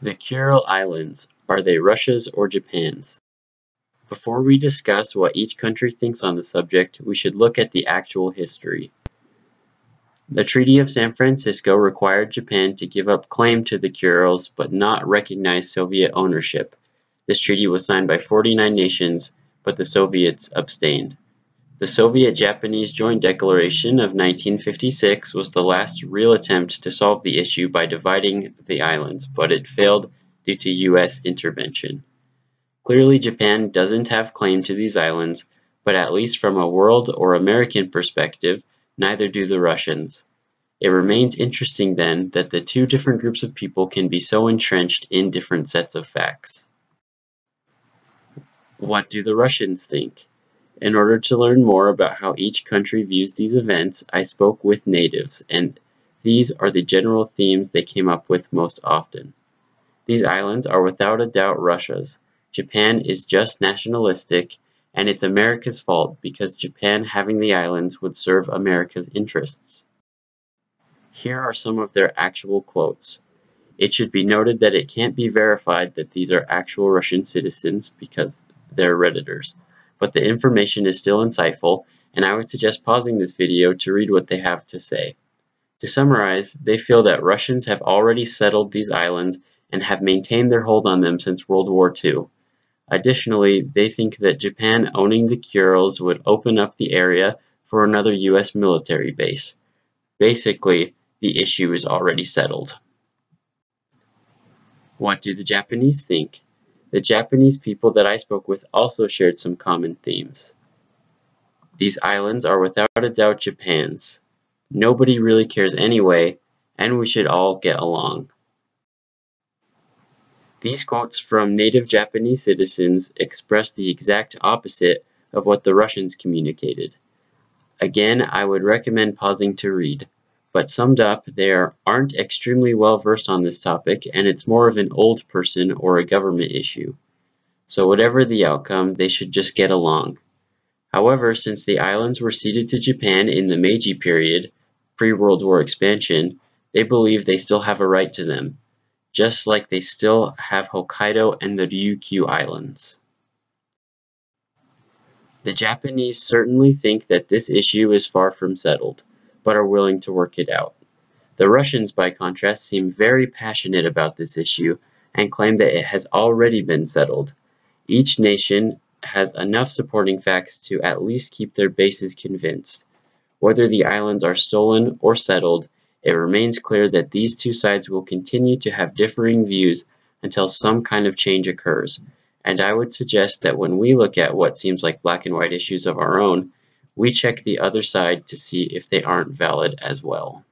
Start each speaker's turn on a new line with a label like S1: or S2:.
S1: The Kuril Islands, are they Russia's or Japan's? Before we discuss what each country thinks on the subject, we should look at the actual history. The Treaty of San Francisco required Japan to give up claim to the Kurils but not recognize Soviet ownership. This treaty was signed by 49 nations, but the Soviets abstained. The Soviet-Japanese Joint Declaration of 1956 was the last real attempt to solve the issue by dividing the islands, but it failed due to US intervention. Clearly, Japan doesn't have claim to these islands, but at least from a world or American perspective, neither do the Russians. It remains interesting then that the two different groups of people can be so entrenched in different sets of facts. What do the Russians think? In order to learn more about how each country views these events, I spoke with natives, and these are the general themes they came up with most often. These islands are without a doubt Russia's. Japan is just nationalistic, and it's America's fault because Japan having the islands would serve America's interests. Here are some of their actual quotes. It should be noted that it can't be verified that these are actual Russian citizens because they're Redditors, but the information is still insightful, and I would suggest pausing this video to read what they have to say. To summarize, they feel that Russians have already settled these islands and have maintained their hold on them since World War II. Additionally, they think that Japan owning the Kurils would open up the area for another US military base. Basically, the issue is already settled. What do the Japanese think? The Japanese people that I spoke with also shared some common themes. These islands are without a doubt Japan's. Nobody really cares anyway, and we should all get along. These quotes from native Japanese citizens express the exact opposite of what the Russians communicated. Again, I would recommend pausing to read, but summed up, they aren't extremely well versed on this topic, and it's more of an old person or a government issue. So whatever the outcome, they should just get along. However, since the islands were ceded to Japan in the Meiji period, pre-World War expansion, they believe they still have a right to them, just like they still have Hokkaido and the Ryukyu Islands. The Japanese certainly think that this issue is far from settled, but are willing to work it out. The Russians, by contrast, seem very passionate about this issue and claim that it has already been settled. Each nation has enough supporting facts to at least keep their bases convinced. Whether the islands are stolen or settled, it remains clear that these two sides will continue to have differing views until some kind of change occurs, and I would suggest that when we look at what seems like black and white issues of our own, we check the other side to see if they aren't valid as well.